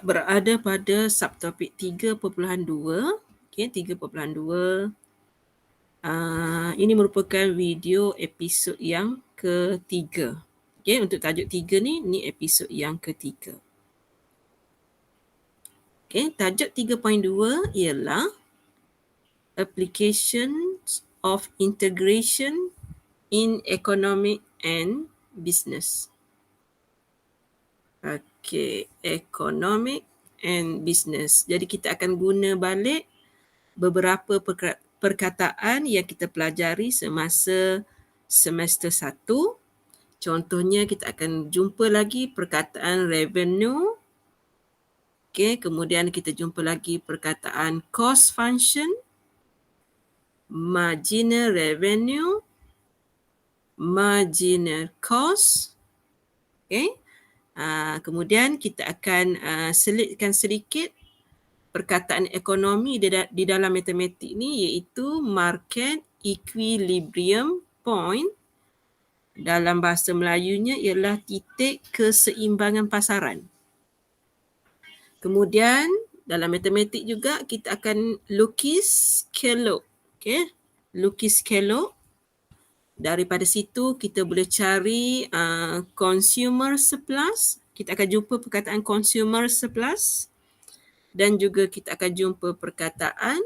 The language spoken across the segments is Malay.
berada pada subtopik 3.2. Okey, 3.2. Ini merupakan video episod yang ketiga. Okey, untuk tajuk 3 ni episod yang ketiga. Okey, tajuk 3.2 ialah Applications of Integration in Economic and Business. Okey, Economic and Business. Jadi kita akan guna balik beberapa perkataan yang kita pelajari semasa semester 1. Contohnya kita akan jumpa lagi perkataan revenue. Okey, kemudian kita jumpa lagi perkataan cost function, marginal revenue, marginal cost. Okey. Kemudian kita akan selitkan sedikit perkataan ekonomi di dalam matematik ni, iaitu market equilibrium point. Dalam bahasa Melayunya ialah titik keseimbangan pasaran. Kemudian dalam matematik juga kita akan lukis skalop. Okey, lukis skalop. Daripada situ kita boleh cari consumer surplus. Kita akan jumpa perkataan consumer surplus. Dan juga kita akan jumpa perkataan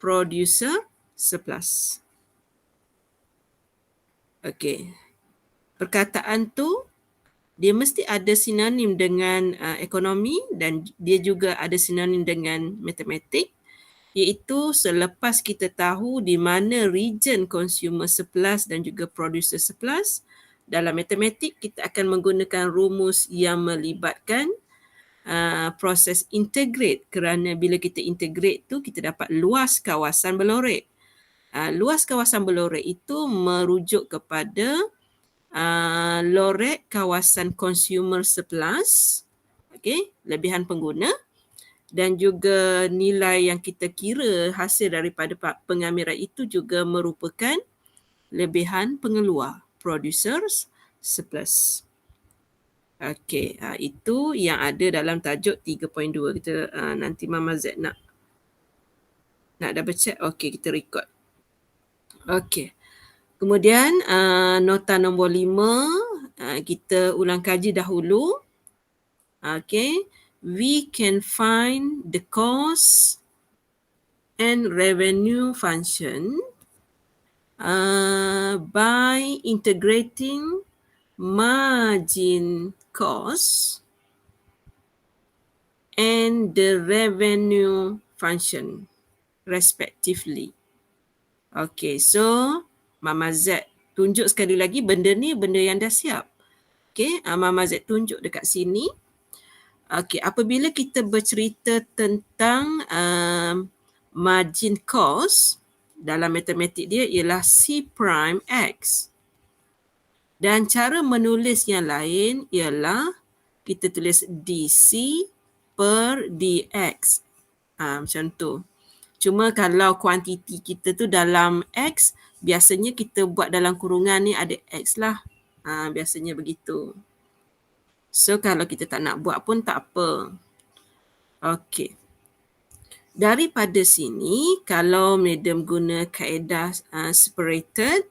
producer surplus. Okey. Perkataan tu dia mesti ada sinonim dengan ekonomi dan dia juga ada sinonim dengan matematik, iaitu selepas kita tahu di mana region consumer surplus dan juga producer surplus. Dalam matematik kita akan menggunakan rumus yang melibatkan proses integrate, kerana bila kita integrate tu kita dapat luas kawasan berlorek. Luas kawasan berlorek itu merujuk kepada lorek kawasan consumer surplus, okey, lebihan pengguna, dan juga nilai yang kita kira hasil daripada pengamiran itu juga merupakan lebihan pengeluar, producers surplus. Okey, itu yang ada dalam tajuk 3.2. Kita nanti Mama Z nak double check. Okey, kita record. Okey. Kemudian nota nombor 5, kita ulang kaji dahulu. Okey, we can find the cost and revenue function by integrating margin cost and the revenue function respectively. Okay, so Mama Z tunjuk sekali lagi benda ni benda yang dah siap. Okay, Mama Z tunjuk dekat sini. Okay, apabila kita bercerita tentang margin cost, dalam matematik dia ialah C prime X. Dan cara menulis yang lain ialah kita tulis DC per DX. Macam tu. Cuma kalau kuantiti kita tu dalam X, biasanya kita buat dalam kurungan ni ada X lah. Biasanya begitu. So kalau kita tak nak buat pun tak apa. Okey. Daripada sini, kalau Madam guna kaedah separated,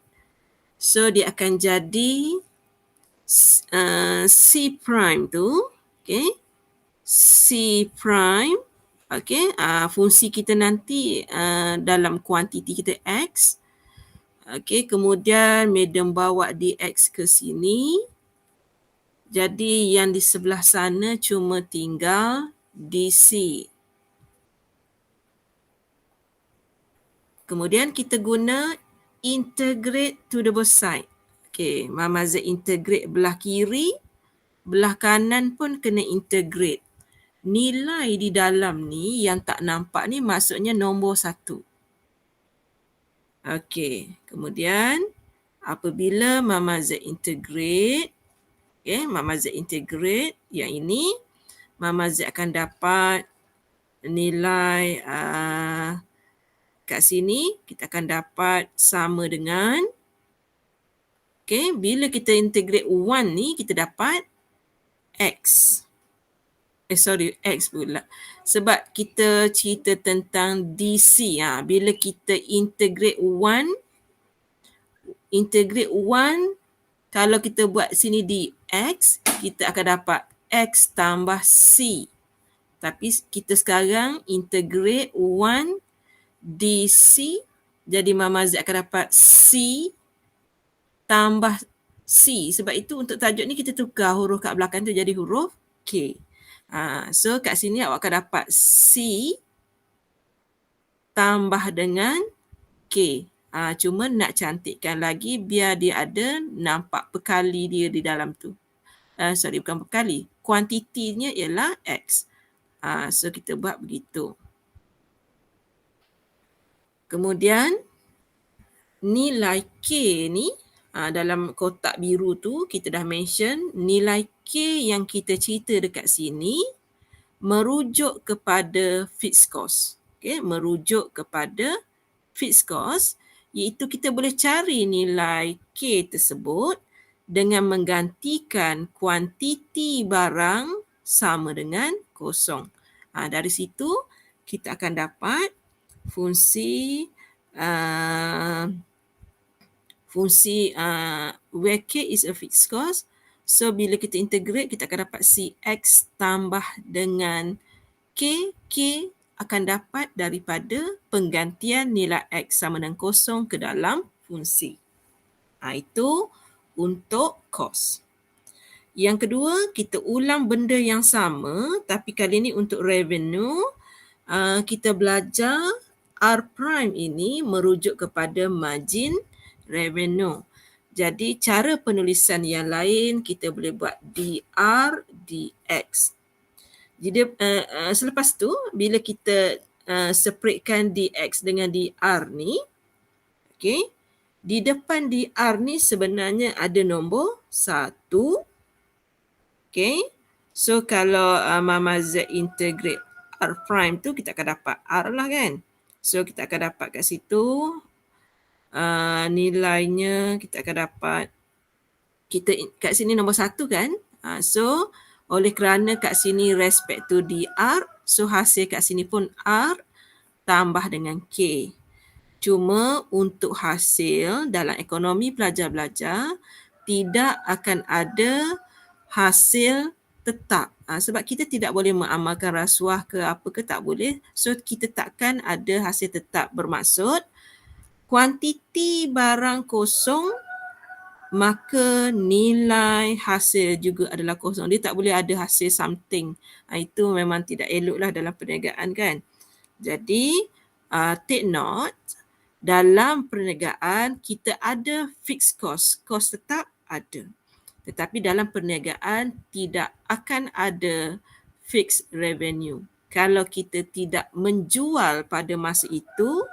so dia akan jadi C prime tu, okay, C prime, okay, fungsi kita nanti dalam kuantiti kita X, okay, kemudian Madam bawa DX ke sini, jadi yang di sebelah sana cuma tinggal DC. Kemudian kita guna integrate to the both side. Okay, Mama Z integrate belah kiri, belah kanan pun kena integrate. Nilai di dalam ni yang tak nampak ni maksudnya nombor 1. Okay, kemudian apabila Mama Z integrate, okay, Mama Z integrate yang ini, Mama Z akan dapat nilai kat sini kita akan dapat sama dengan, okay, bila kita integrate 1 ni kita dapat X. X pula. Sebab kita cerita tentang DC. Bila kita integrate one, kalau kita buat sini dx, kita akan dapat x tambah c. Tapi kita sekarang integrate 1 dc, jadi Mama Z akan dapat c tambah c. Sebab itu untuk tajuk ni kita tukar huruf kat belakang tu jadi huruf K. So kat sini awak akan dapat c tambah dengan K. Cuma nak cantikkan lagi biar dia ada nampak pekali dia di dalam tu. Bukan pekali. Kuantitinya ialah X. So kita buat begitu. Kemudian nilai K ni dalam kotak biru tu kita dah mention nilai K yang kita cerita dekat sini merujuk kepada fixed cost. Okay, merujuk kepada fixed cost iaitu kita boleh cari nilai K tersebut dengan menggantikan kuantiti barang sama dengan kosong. Dari situ kita akan dapat fungsi where K is a fixed cost. So bila kita integrate kita akan dapat CX tambah dengan K akan dapat daripada penggantian nilai X sama dengan kosong ke dalam fungsi. Itu untuk cost. Yang kedua, kita ulang benda yang sama tapi kali ini untuk revenue. Kita belajar R prime ini merujuk kepada margin revenue. Jadi cara penulisan yang lain kita boleh buat DR DX. Jadi selepas tu bila kita separatekan DX dengan DR ni, okay, di depan DR ni sebenarnya ada nombor 1. Okay, so kalau Mama Z integrate R prime tu kita akan dapat R lah kan. So kita akan dapat kat situ nilainya kita akan dapat kat sini nombor 1 kan. So oleh kerana kat sini respect to DR, so hasil kat sini pun R tambah dengan K. Cuma untuk hasil dalam ekonomi pelajar-belajar tidak akan ada hasil tetap. Sebab kita tidak boleh mengamalkan rasuah ke apa ke, tak boleh. So kita takkan ada hasil tetap, bermaksud kuantiti barang kosong maka nilai hasil juga adalah kosong. Dia tak boleh ada hasil something. Itu memang tidak eloklah dalam perniagaan kan. Jadi take note, dalam perniagaan kita ada fixed cost. Cost tetap ada. Tetapi dalam perniagaan tidak akan ada fixed revenue. Kalau kita tidak menjual pada masa itu,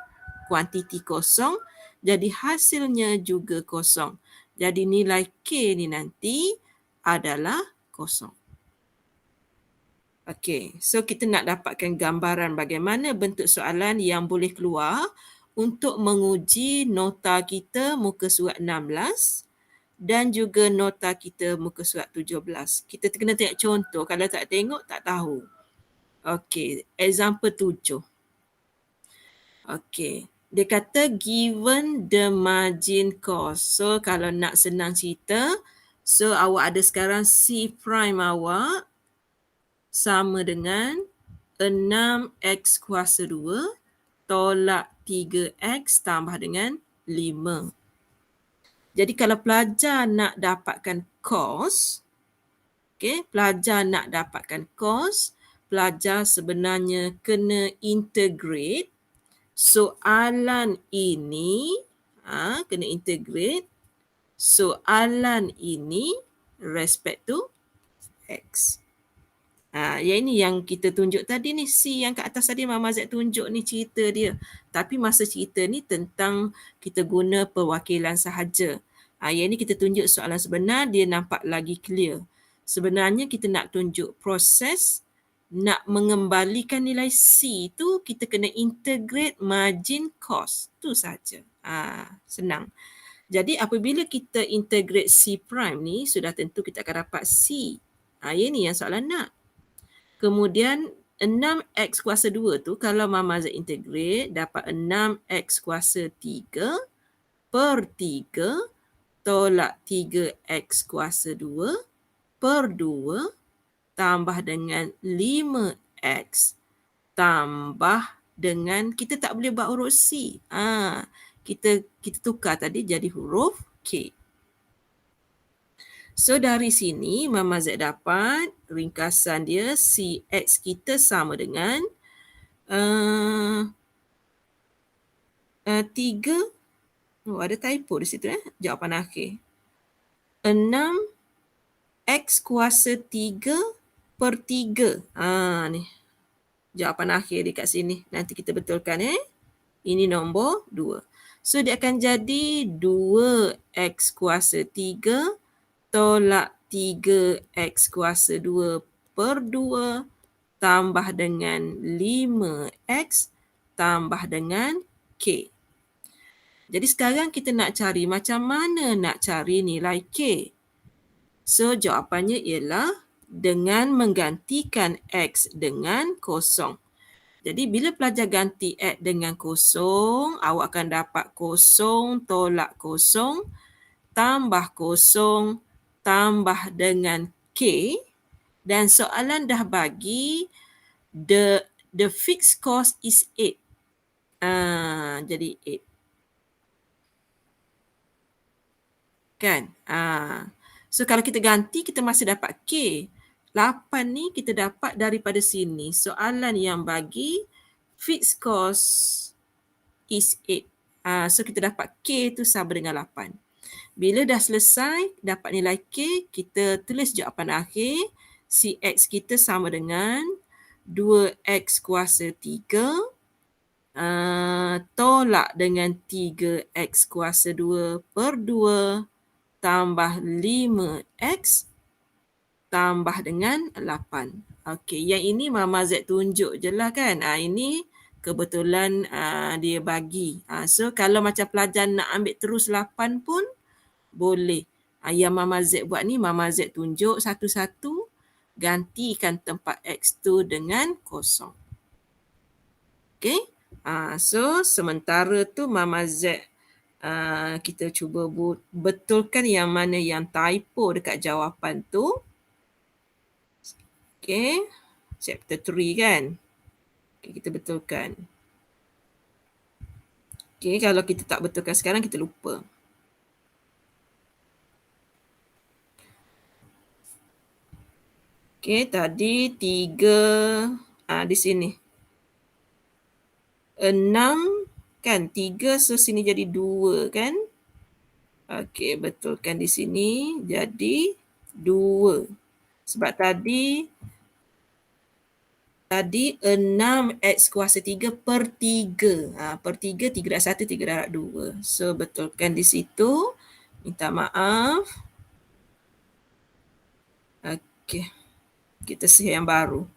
kuantiti kosong, jadi hasilnya juga kosong. Jadi nilai K ni nanti adalah kosong. Okey, so kita nak dapatkan gambaran bagaimana bentuk soalan yang boleh keluar untuk menguji nota kita muka surat 16 dan juga nota kita muka surat 17. Kita kena tengok contoh, kalau tak tengok tak tahu. Okey, example 7. Okey, dia kata given the margin cost. So kalau nak senang cerita, so awak ada sekarang C prime awak sama dengan 6x kuasa 2 tolak 3x tambah dengan 5. Jadi kalau pelajar nak dapatkan kos, pelajar nak dapatkan kos, pelajar sebenarnya kena integrate soalan ini, kena integrate soalan ini respect to X. Yang ini yang kita tunjuk tadi ni, C yang kat atas tadi Mama Z tunjuk ni cerita dia. Tapi masa cerita ni tentang kita guna perwakilan sahaja. Yang ini kita tunjuk soalan sebenar, dia nampak lagi clear. Sebenarnya kita nak tunjuk proses nak mengembalikan nilai C tu, kita kena integrate margin cost. Tu saja. Senang. Jadi apabila kita integrate C prime ni, sudah tentu kita akan dapat C. Yang ni yang soalan nak. Kemudian 6x kuasa 2 tu kalau Mama Z integrate dapat 6x kuasa 3 per 3 tolak 3x kuasa 2 per 2 tambah dengan 5x tambah dengan, kita tak boleh buat huruf C. Kita tukar tadi jadi huruf K. So dari sini Mama Z dapat ringkasan dia CX kita sama dengan 3, ada typo di situ jawapan akhir. 6x kuasa 3 per 3. Ni jawapan akhir dekat sini. Nanti kita betulkan Ini nombor 2. So dia akan jadi 2x kuasa 3 tolak 3x kuasa 2 per 2 tambah dengan 5x tambah dengan K. Jadi sekarang kita nak cari macam mana nak cari nilai K. So jawapannya ialah dengan menggantikan X dengan kosong. Jadi bila pelajar ganti X dengan kosong, awak akan dapat kosong tolak kosong tambah kosong tambah dengan K, dan soalan dah bagi the fixed cost is 8. Jadi 8. Kan? So kalau kita ganti, kita masih dapat K. 8 ni kita dapat daripada sini. Soalan yang bagi fixed cost is 8. So kita dapat K tu sama dengan 8. Bila dah selesai, dapat nilai K, kita tulis jawapan akhir. CX kita sama dengan 2x kuasa 3 tolak dengan 3x kuasa 2 per 2 tambah 5x tambah dengan 8. Okey, yang ini Mama Z tunjuk je lah kan. Ini kebetulan dia bagi. So kalau macam pelajar nak ambil terus 8 pun boleh. Yang Mama Z buat ni, Mama Z tunjuk satu-satu, gantikan tempat X tu dengan kosong. Okey. So sementara tu Mama Z kita cuba betulkan yang mana yang typo dekat jawapan tu. Okey. Chapter 3 kan. Okay, kita betulkan. Okey, kalau kita tak betulkan sekarang, kita lupa. Okey, tadi 3 di sini. 6 kan, 3 so sini jadi 2 kan. Okey, betulkan di sini jadi 2. Sebab tadi 6x kuasa 3 per 3. Per 3, 3 darab 1, 3 darab 2. So betulkan di situ. Minta maaf. Okey. Kita save yang baru.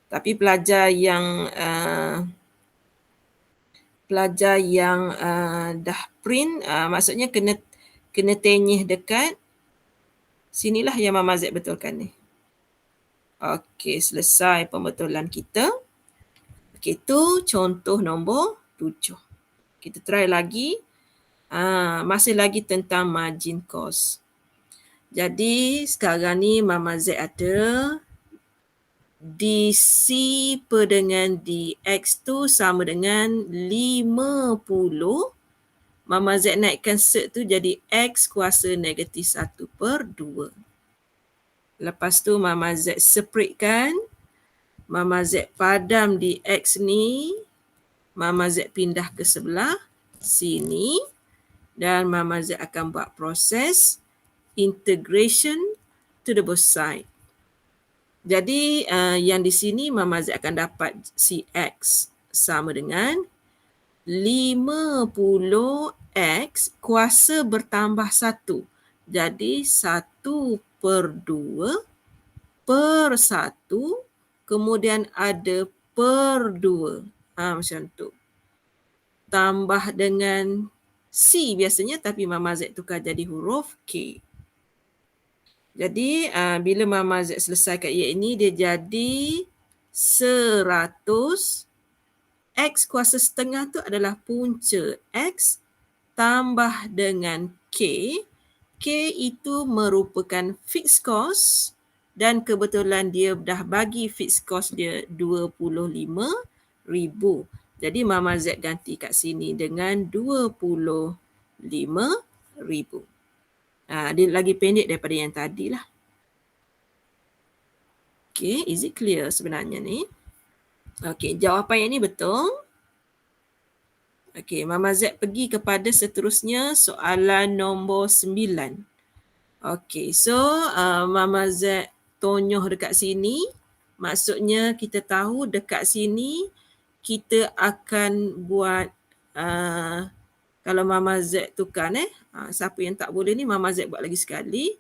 Tapi pelajar yang dah print, maksudnya kena tenyih dekat sinilah yang Mama Z betulkan ni. Okey, selesai pembetulan kita. Okey, tu contoh nombor 7. Kita try lagi. Masih lagi tentang margin cost. Jadi sekarang ni Mama Z ada DC per dengan DX tu sama dengan 50. Mama Z naikkan cert tu jadi X kuasa negatif 1 per 2. Lepas tu Mama Z separatekan. Mama Z padam di X ni. Mama Z pindah ke sebelah sini. Dan Mama Z akan buat proses integration to the both side. Jadi yang di sini Mama Z akan dapat CX sama dengan 50x kuasa bertambah 1. Jadi 1 per 2 per 1 kemudian ada per 2. Macam tu. Tambah dengan C biasanya tapi Mama Z tukar jadi huruf K. Jadi bila Mama Z selesaikan ia ini dia jadi 100 X kuasa setengah tu adalah punca X tambah dengan K. K itu merupakan fixed cost dan kebetulan dia dah bagi fixed cost dia 25,000. Jadi Mama Z ganti kat sini dengan 25,000. Dia lagi pendek daripada yang tadi lah. Okay, is it clear sebenarnya ni? Okay, jawapan yang ni betul. Okay, Mama Z pergi kepada seterusnya soalan nombor 9. Okay, so Mama Z tonyoh dekat sini. Maksudnya kita tahu dekat sini kita akan buat kalau Mama Z tukar siapa yang tak boleh ni Mama Z buat lagi sekali.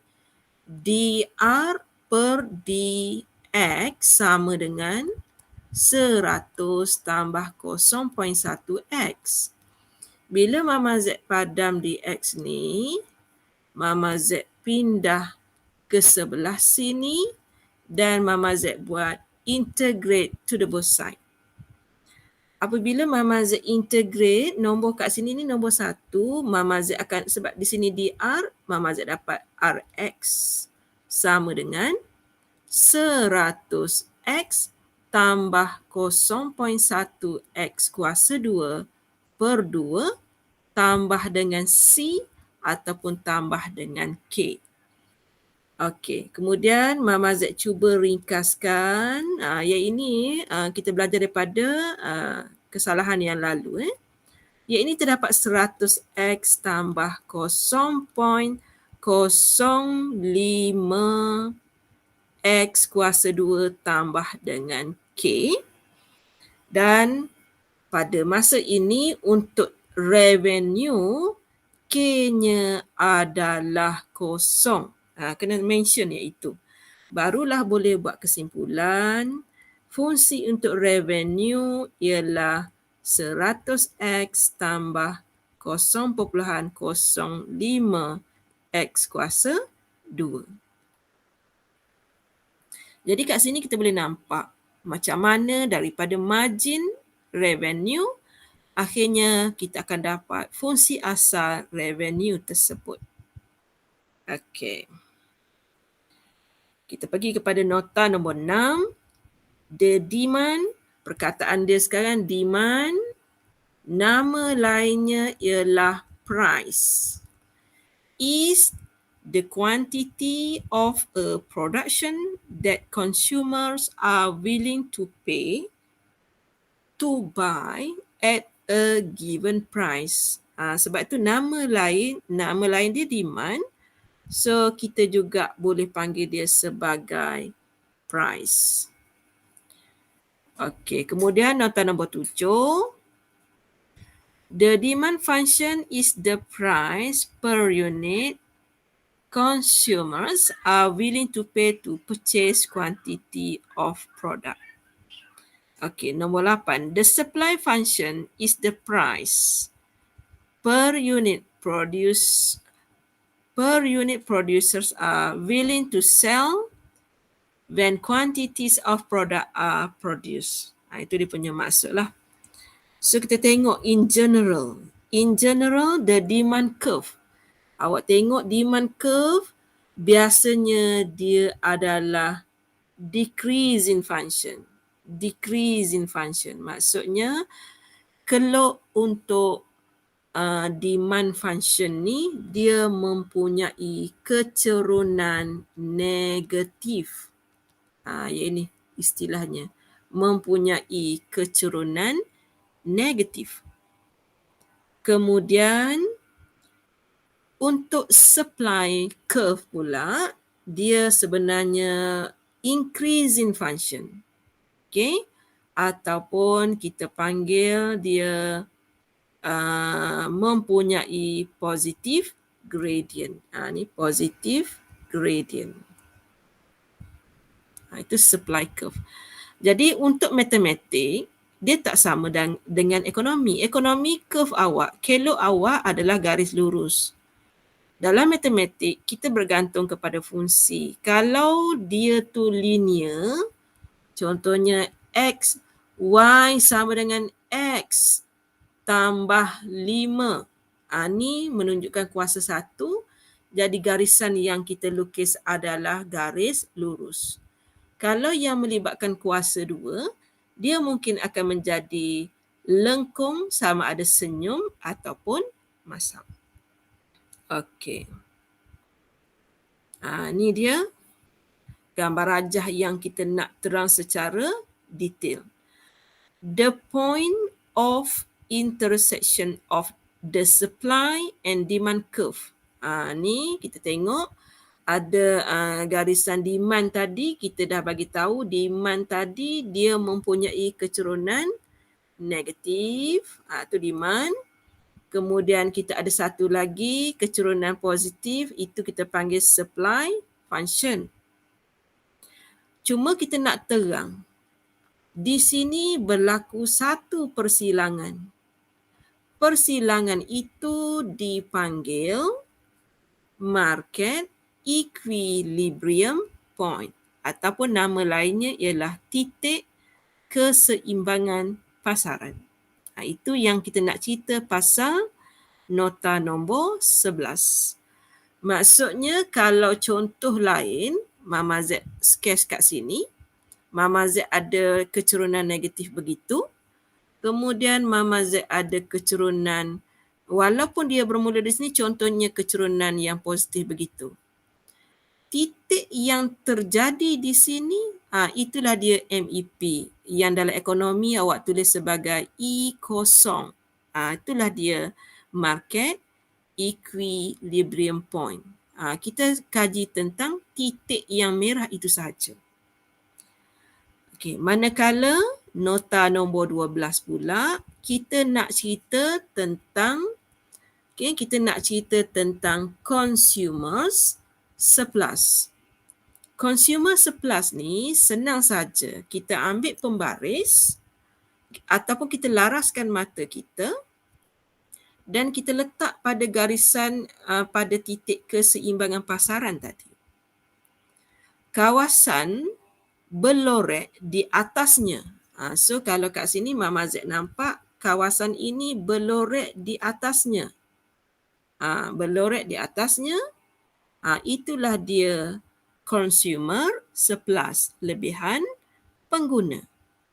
dr per dx sama dengan 100 tambah 0.1 X. Bila Mama Z padam dx ni, Mama Z pindah ke sebelah sini dan Mama Z buat integrate to the both side. Apabila Mama Z integrate, nombor kat sini ni nombor 1, Mama Z akan, sebab di sini dr, Mama Z dapat Rx sama dengan 100X tambah 0.1 X kuasa 2 per 2 tambah dengan C ataupun tambah dengan K. Okey, kemudian Mama Z cuba ringkaskan. Yang ini kita belajar daripada kesalahan yang lalu. Yang ini terdapat 100X tambah 0.05 X kuasa 2 tambah dengan K. Dan pada masa ini untuk revenue, K-nya adalah kosong. Kena mention iaitu. Barulah boleh buat kesimpulan. Fungsi untuk revenue ialah 100X tambah 0.05 X kuasa 2. Jadi kat sini kita boleh nampak macam mana daripada margin revenue akhirnya kita akan dapat fungsi asal revenue tersebut. Okey. Kita pergi kepada nota nombor 6. The demand, perkataan dia sekarang demand, nama lainnya ialah price. Is the quantity of a production that consumers are willing to pay to buy at a given price. Sebab itu nama lain dia demand. So kita juga boleh panggil dia sebagai price. Okey, kemudian nota nombor 7. The demand function is the price per unit consumers are willing to pay to purchase quantity of product. Okay, nombor 8. The supply function is the price per unit producers are willing to sell when quantities of product are produced. Itu dia punya maksud lah. So kita tengok in general. In general, the demand curve. Awak tengok demand curve, biasanya dia adalah decrease in function. Decrease in function. Maksudnya, kalau untuk demand function ni, dia mempunyai kecerunan negatif. Yang ini istilahnya. Mempunyai kecerunan negatif. Kemudian, untuk supply curve pula, dia sebenarnya increase in function. Okay? Ataupun kita panggil dia mempunyai positive gradient. Ni positive gradient. Itu supply curve. Jadi untuk matematik, dia tak sama dengan ekonomi. Ekonomi curve awak, kelok awak adalah garis lurus. Dalam matematik, kita bergantung kepada fungsi. Kalau dia tu linear, contohnya X, Y sama dengan X tambah 5. Ni menunjukkan kuasa 1. Jadi garisan yang kita lukis adalah garis lurus. Kalau yang melibatkan kuasa 2, dia mungkin akan menjadi lengkung sama ada senyum ataupun masam. Okey. Ni dia gambar rajah yang kita nak terang secara detail. The point of intersection of the supply and demand curve. Ni kita tengok ada garisan demand tadi, kita dah bagi tahu demand tadi dia mempunyai kecerunan negatif, itu demand. Kemudian kita ada satu lagi kecerunan positif, itu kita panggil supply function. Cuma kita nak terang, di sini berlaku satu persilangan. Persilangan itu dipanggil market equilibrium point ataupun nama lainnya ialah titik keseimbangan pasaran. Itu yang kita nak cerita pasal nota nombor 11. Maksudnya kalau contoh lain, Mama Z sketch kat sini, Mama Z ada kecerunan negatif begitu, kemudian Mama Z ada kecerunan, walaupun dia bermula di sini, contohnya kecerunan yang positif begitu. Titik yang terjadi di sini, itulah dia MEP. Yang dalam ekonomi awak tulis sebagai E0. Itulah dia market equilibrium point. Kita kaji tentang titik yang merah itu sahaja. Okey, manakala nota nombor 12 pula, kita nak cerita tentang consumers surplus. Consumer surplus ni senang saja. Kita ambil pembaris ataupun kita laraskan mata kita dan kita letak pada garisan pada titik keseimbangan pasaran tadi. Kawasan berlorek di atasnya. So kalau kat sini Mama Z nampak kawasan ini berlorek di atasnya. Berlorek di atasnya, itulah dia consumer surplus, lebihan pengguna.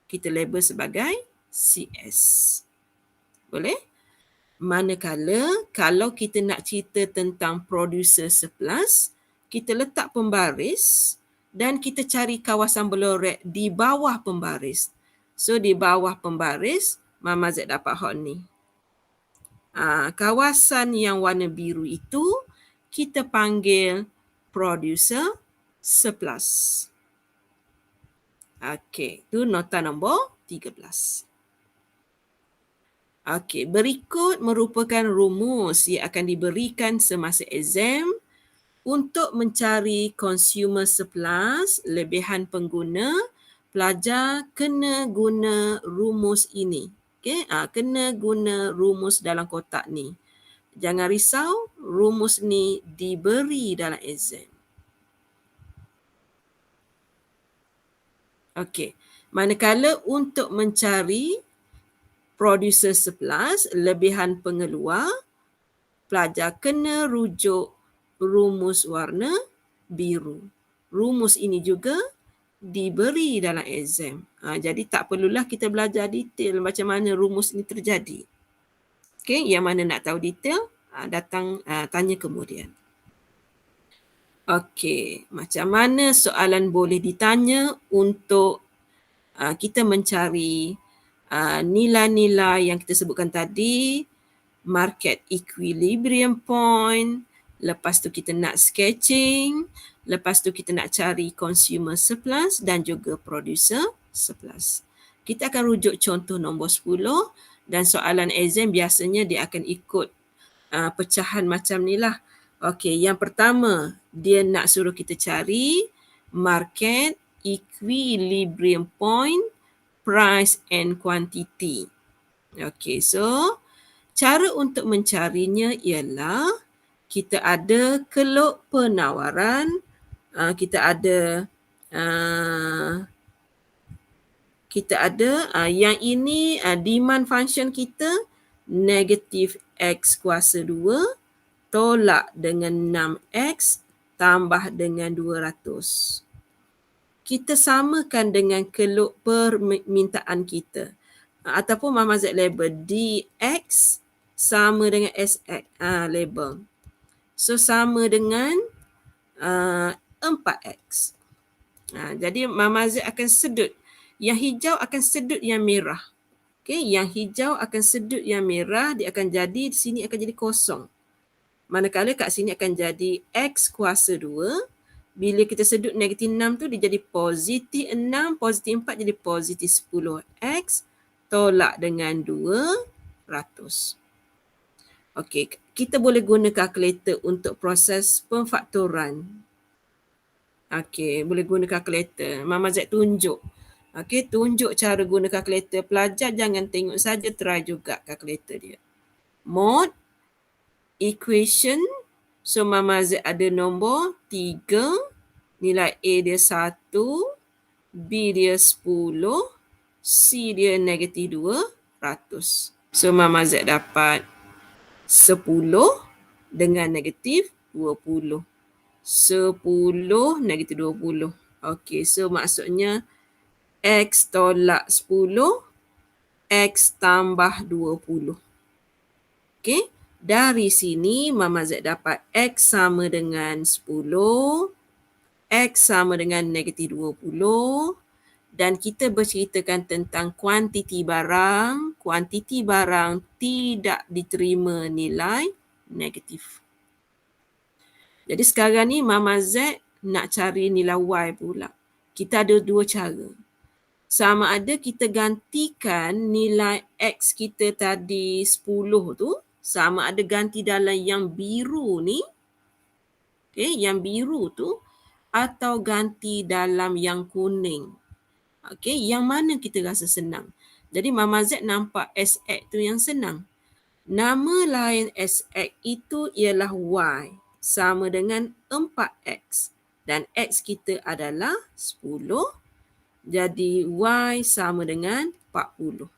Kita label sebagai CS. Boleh? Manakala kalau kita nak cerita tentang producer surplus, kita letak pembaris dan kita cari kawasan berlorek di bawah pembaris. So di bawah pembaris, Mama Z dapat hot ni. Kawasan yang warna biru itu kita panggil producer surplus. Okey, itu nota nombor 13. Okey, berikut merupakan rumus yang akan diberikan semasa exam untuk mencari consumer surplus, lebihan pengguna. Pelajar kena guna rumus ini. Okey, kena guna rumus dalam kotak ni. Jangan risau, rumus ni diberi dalam exam. Okey, manakala untuk mencari producer surplus, lebihan pengeluar, pelajar kena rujuk rumus warna biru. Rumus ini juga diberi dalam exam. Jadi tak perlulah kita belajar detail macam mana rumus ini terjadi. Okey, yang mana nak tahu detail, datang tanya kemudian. Okey, macam mana soalan boleh ditanya untuk kita mencari nilai-nilai yang kita sebutkan tadi, market equilibrium point, lepas tu kita nak sketching, lepas tu kita nak cari consumer surplus dan juga producer surplus. Kita akan rujuk contoh nombor 10 dan soalan exam biasanya dia akan ikut pecahan macam ni lah. Okey, yang pertama dia nak suruh kita cari market equilibrium point, price and quantity. Okey, so cara untuk mencarinya ialah kita ada keluk penawaran, kita ada kita ada yang ini demand function kita negatif X kuasa 2 tolak dengan 6X tambah dengan 200. Kita samakan dengan keluk permintaan kita. Ataupun Mama Z label DX sama dengan SX label. So sama dengan 4X. Jadi Mama Z akan sedut. Yang hijau akan sedut yang merah. Okay, yang hijau akan sedut yang merah, dia akan jadi, di sini akan jadi kosong. Manakala kat sini akan jadi X kuasa 2. Bila kita sedut negatif 6 tu, dia jadi positif 6, positif 4 jadi positif 10X tolak dengan 200. Okey, kita boleh guna kalkulator untuk proses pemfaktoran. Okey, boleh guna kalkulator. Mama Z tunjuk. Okey, tunjuk cara guna kalkulator. Pelajar jangan tengok saja, try juga kalkulator dia. Mod, equation. So, Mama Z ada nombor 3. Nilai A dia 1. B dia 10. C dia negatif 200. So, Mama Z dapat 10 dengan negatif 20. 10 negatif 20. Okey, so maksudnya X tolak 10, X tambah 20. Okey, dari sini Mama Z dapat X sama dengan 10, X sama dengan negatif 20 dan kita berceritakan tentang kuantiti barang. Kuantiti barang tidak diterima nilai negatif. Jadi sekarang ni Mama Z nak cari nilai Y pula. Kita ada dua cara. Sama ada kita gantikan nilai X kita tadi 10 tu, sama ada ganti dalam yang biru ni, okay, yang biru tu, atau ganti dalam yang kuning. Okay, yang mana kita rasa senang? Jadi Mama Z nampak SX tu yang senang. Nama lain SX itu ialah Y sama dengan 4X. Dan X kita adalah 10. Jadi Y sama dengan 40.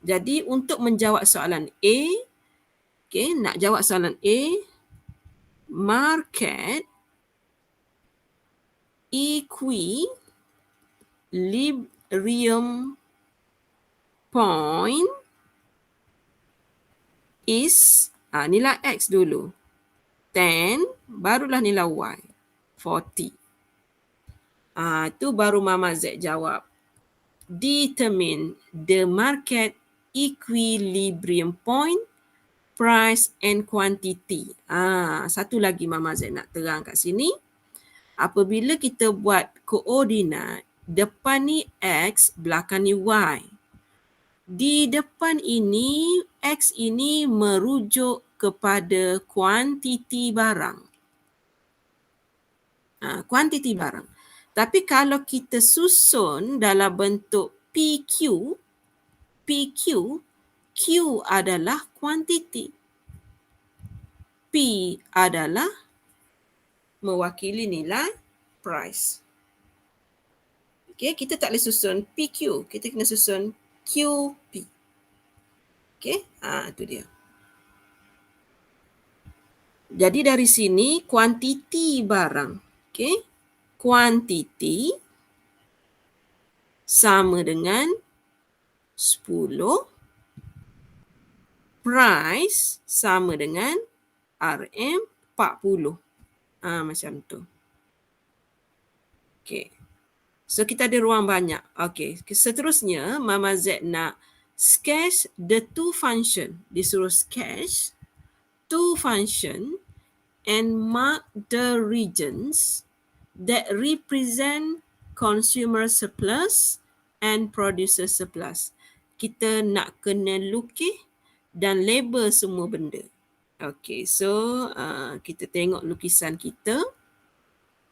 Jadi untuk menjawab soalan A, okay, nak jawab soalan A, market equilibrium point is nilai X dulu. 10, barulah nilai Y. 40. Itu baru Mama Z jawab. Determine the market equilibrium point, price and quantity. Satu lagi Mama Z nak terang kat sini. Apabila kita buat koordinat, depan ni X, belakang ni Y. Di depan ini, X ini merujuk kepada kuantiti barang. Kuantiti barang. Tapi kalau kita susun dalam bentuk PQ, Q adalah kuantiti. P adalah mewakili nilai price. Okay, kita tak boleh susun PQ, kita kena susun QP. Okay, itu dia. Jadi dari sini kuantiti barang. Okay, kuantiti sama dengan 10, price sama dengan RM 40. Macam tu. Okay. So kita ada ruang banyak. Okay. Seterusnya Mama Z nak sketch the two function. Disuruh sketch two function and mark the regions that represent consumer surplus and producer surplus. Kita nak kena lukis dan label semua benda. Okay, so kita tengok lukisan kita.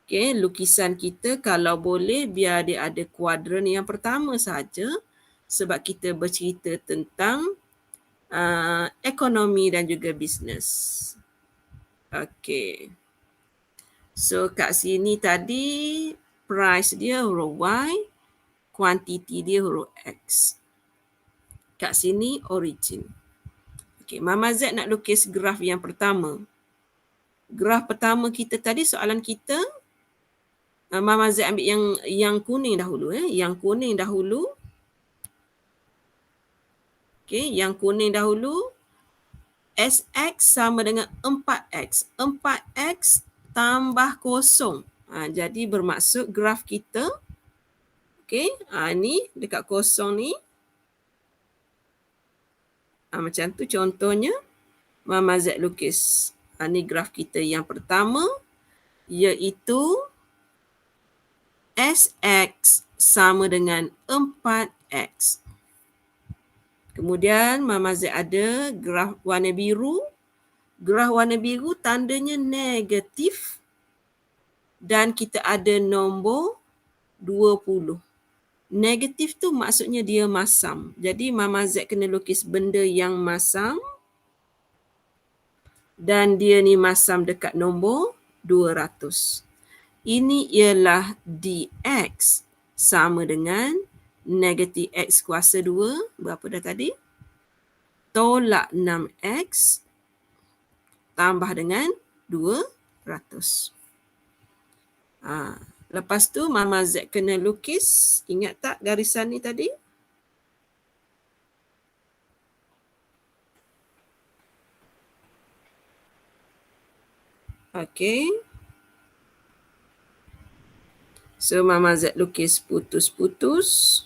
Okay, lukisan kita kalau boleh biar dia ada kuadran yang pertama saja sebab kita bercerita tentang ekonomi dan juga bisnes. Okay. So kat sini tadi price dia huruf Y, kuantiti dia huruf X. Kat sini origin. Okey, Mama Z nak lukis graf yang pertama. Graf pertama kita tadi, soalan kita, Mama Z ambil yang kuning dahulu. Yang kuning dahulu. Okey, yang kuning dahulu. SX sama dengan 4X. 4X tambah kosong. Jadi bermaksud graf kita, okey, ni dekat kosong ni. Macam tu contohnya, Mama Z lukis. Ni graf kita yang pertama, iaitu SX sama dengan 4X. Kemudian Mama Z ada graf warna biru. Graf warna biru tandanya negatif dan kita ada nombor 20. Negatif tu maksudnya dia masam. Jadi Mama Z kena lukis benda yang masam dan dia ni masam dekat nombor 200. Ini ialah dx sama dengan negatif x kuasa 2. Berapa dah tadi? Tolak 6x tambah dengan 200. Lepas tu Mama Z kena lukis. Ingat tak garisan ni tadi? Okey. So Mama Z lukis putus-putus.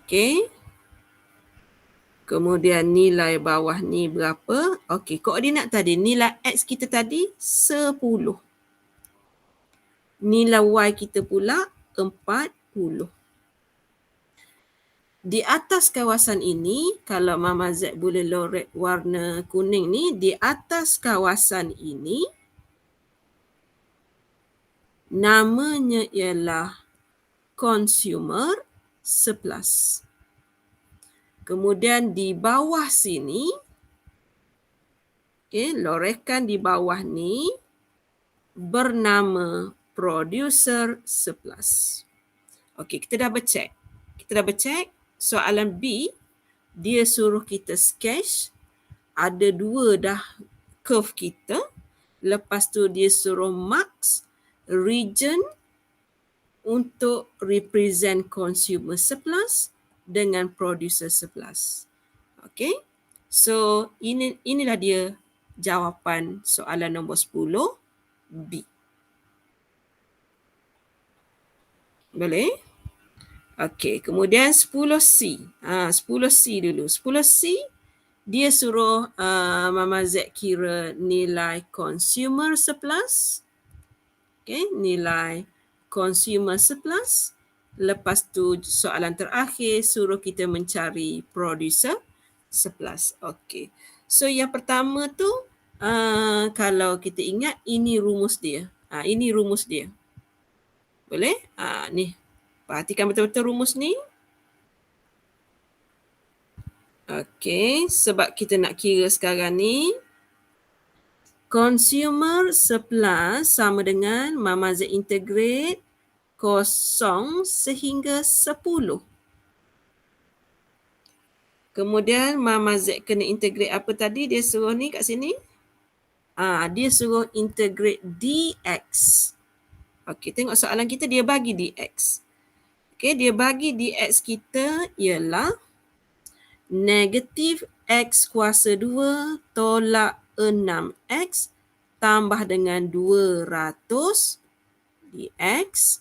Okey. Kemudian nilai bawah ni berapa? Okey, koordinat tadi. Nilai X kita tadi 10. Nilai Y kita pula 40. Di atas kawasan ini, kalau Mama Z boleh lorek warna kuning ni, di atas kawasan ini, namanya ialah consumer surplus. Kemudian di bawah sini, lorekan di bawah ni bernama producer surplus. Okey, kita dah bercek. Soalan B, dia suruh kita sketch. Ada 2 dah curve kita. Lepas tu dia suruh marks region untuk represent consumer surplus dengan producer surplus. Okey. So inilah dia jawapan soalan nombor 10 B. Boleh? Okey, kemudian 10C. 10C dulu. 10C dia suruh Mama Z kira nilai consumer surplus. Okey, nilai consumer surplus. Lepas tu soalan terakhir suruh kita mencari producer surplus. Okey. So yang pertama tu kalau kita ingat ini rumus dia. Ini rumus dia. Boleh? Ni. Perhatikan betul-betul rumus ni. Okey, sebab kita nak kira sekarang ni. Consumer surplus sama dengan Mama Z integrate 0 sehingga 10. Kemudian Mama Z kena integrate apa tadi? Dia suruh ni kat sini. Dia suruh integrate dx. Okey, tengok soalan kita dia bagi dx. Okey, dia bagi dx kita ialah negatif x kuasa 2 tolak 6x tambah dengan 200 dx.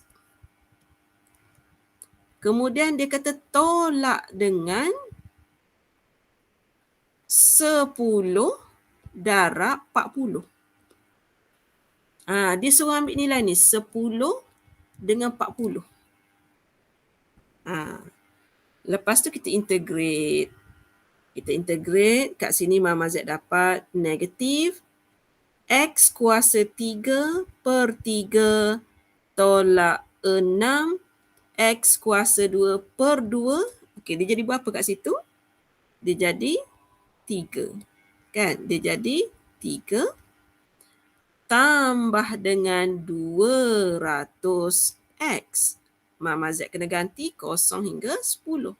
Kemudian dia kata tolak dengan 10 darab 40. Dia suruh ambil nilai ni 10 dengan 40. Lepas tu kita integrate. Kat sini Mama Z dapat negatif x kuasa 3 per 3 tolak 6 x kuasa 2 per 2. Okey, dia jadi berapa kat situ? Dia jadi 3. Kan? Dia jadi 3 tambah dengan 200x. Mama Z kena ganti 0 hingga 10.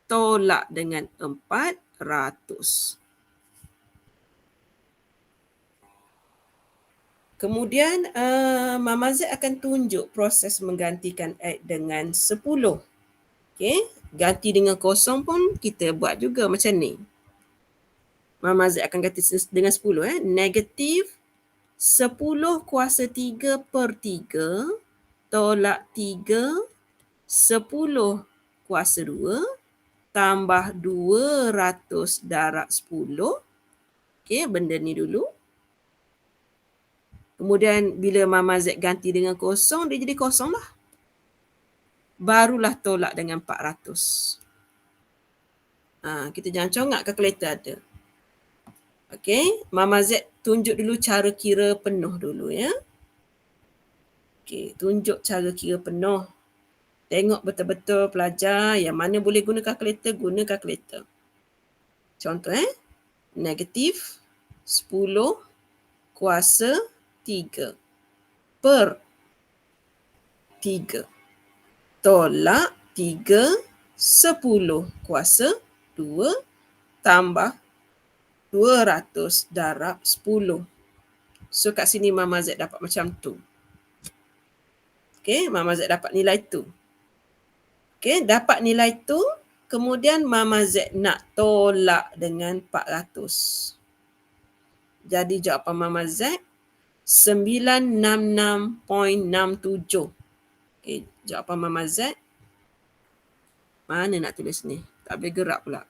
Tolak dengan 400. Kemudian Mama Z akan tunjuk proses menggantikan X dengan 10. Okay? Ganti dengan 0 pun kita buat juga macam ni. Mama Z akan ganti dengan 10. Negatif 10 kuasa 3 per 3 tolak 3, 10 kuasa 2 tambah 200 darab 10. Okay, benda ni dulu. Kemudian bila Mama Z ganti dengan 0, dia jadi 0 lah. Barulah tolak dengan 400. Kita jangan congak kalkulator ada. Okay, Mama Z tunjuk dulu cara kira penuh dulu ya. Okay, tunjuk cara kira penuh. Tengok betul-betul pelajar yang mana boleh guna kalkulator, guna kalkulator. Contoh negatif 10 kuasa 3 per 3 tolak 3, 10 kuasa 2 tambah 200 darab 10. So kat sini Mama Z dapat macam tu. Okay, Mama Z dapat nilai tu. Okay, dapat nilai tu. Kemudian Mama Z nak tolak dengan 400. Jadi jawapan Mama Z 966.67. Okay, jawapan Mama Z. Mana nak tulis ni? Tak boleh gerak pula.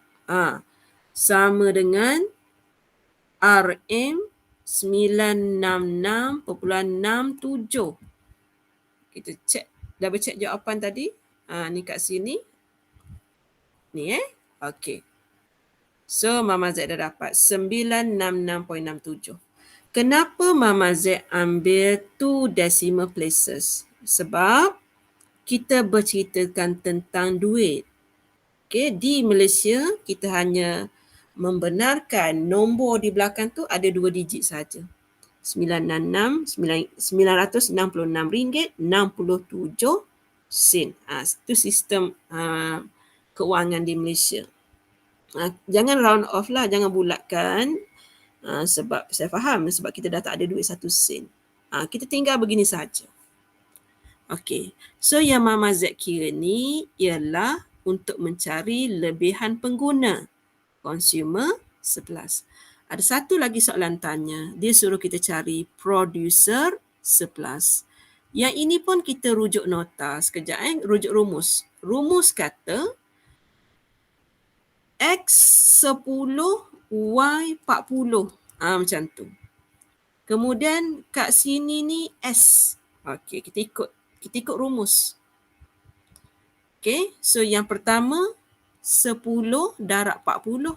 Sama dengan RM 966.67. Kita check, double check jawapan tadi. Ni kat sini. Ni Okay. So Mama Z dah dapat 966.67. Kenapa Mama Z ambil 2 decimal places? Sebab kita berceritakan tentang duit. Okay, di Malaysia kita hanya membenarkan nombor di belakang tu ada 2 digit saja. RM966.67. Itu sistem keuangan di Malaysia. Jangan round off lah, jangan bulatkan. Sebab saya faham, sebab kita dah tak ada duit 1 sen. Kita tinggal begini saja. Okay, so yang Mama Z kira ni ialah untuk mencari lebihan pengguna, consumer surplus. Ada satu lagi soalan tanya, dia suruh kita cari producer surplus. Yang ini pun kita rujuk nota sekejap, rujuk rumus. Rumus kata X10, Y40. Macam tu. Kemudian kat sini ni S. Okey, kita ikut rumus. Okey, so yang pertama 10 darab 40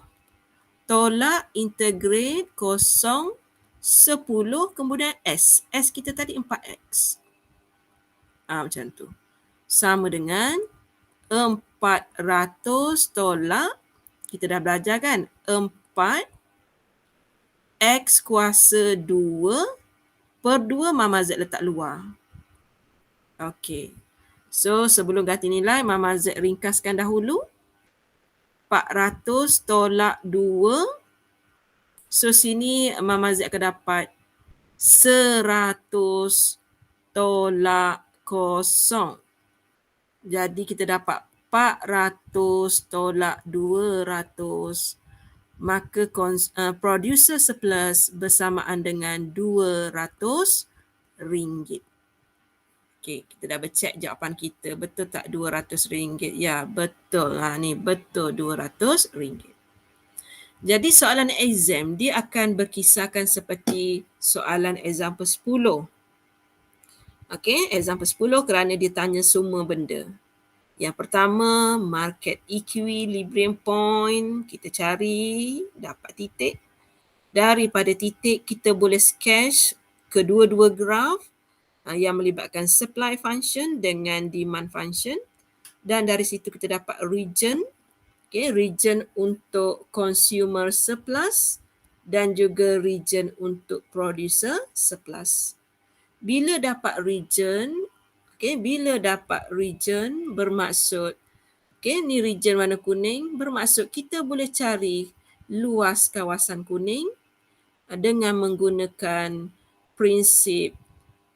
tolak integrate 0, 10 kemudian S. S kita tadi 4X. Macam tu. Sama dengan 400 tolak, kita dah belajar kan, 4 X kuasa 2 per 2 Mama Z letak luar. Okey. So sebelum ganti nilai, Mama Z ringkaskan dahulu. 400 tolak 2. So sini Mama Z akan dapat 100 tolak 0. Jadi kita dapat 400 tolak 200. Maka producer surplus bersamaan dengan RM200. Okey, kita dah bercek jawapan kita. Betul tak RM200? Ya, betul. Ni betul RM200. Jadi soalan exam dia akan berkisarkan seperti soalan example 10. Okey, example 10 kerana dia tanya semua benda. Yang pertama, market equilibrium point. Kita cari, dapat titik. Daripada titik, kita boleh sketch kedua-dua graf yang melibatkan supply function dengan demand function. Dan dari situ kita dapat region. Okay, region untuk consumer surplus dan juga region untuk producer surplus. Bila dapat region, bila dapat region bermaksud, ni region warna kuning, bermaksud kita boleh cari luas kawasan kuning dengan menggunakan prinsip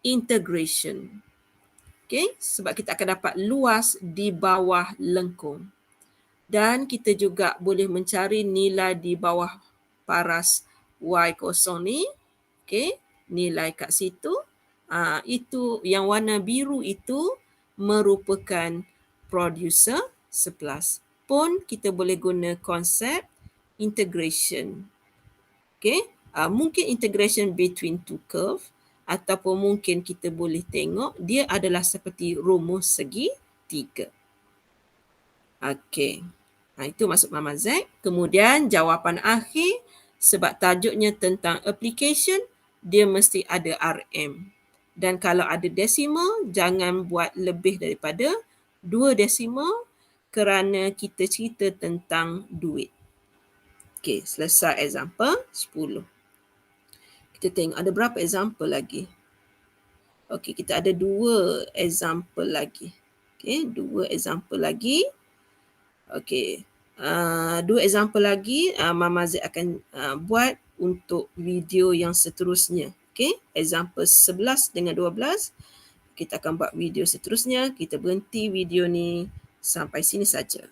integration. Sebab kita akan dapat luas di bawah lengkung. Dan kita juga boleh mencari nilai di bawah paras Y0 ni. Nilai kat situ. Itu yang warna biru itu merupakan producer surplus. Pun kita boleh guna konsep integration. Mungkin integration between two curve, ataupun mungkin kita boleh tengok dia adalah seperti rumus segi tiga. Itu maksud Mama Z. Kemudian jawapan akhir, sebab tajuknya tentang application, dia mesti ada RM. Dan kalau ada decimal, jangan buat lebih daripada 2 decimal kerana kita cerita tentang duit. Selesai example 10. Kita tengok ada berapa example lagi. Kita ada 2 example lagi. 2 example lagi. 2 example lagi Mama Z akan buat untuk video yang seterusnya. Example 11 dengan 12. Kita akan buat video seterusnya. Kita berhenti video ni sampai sini saja.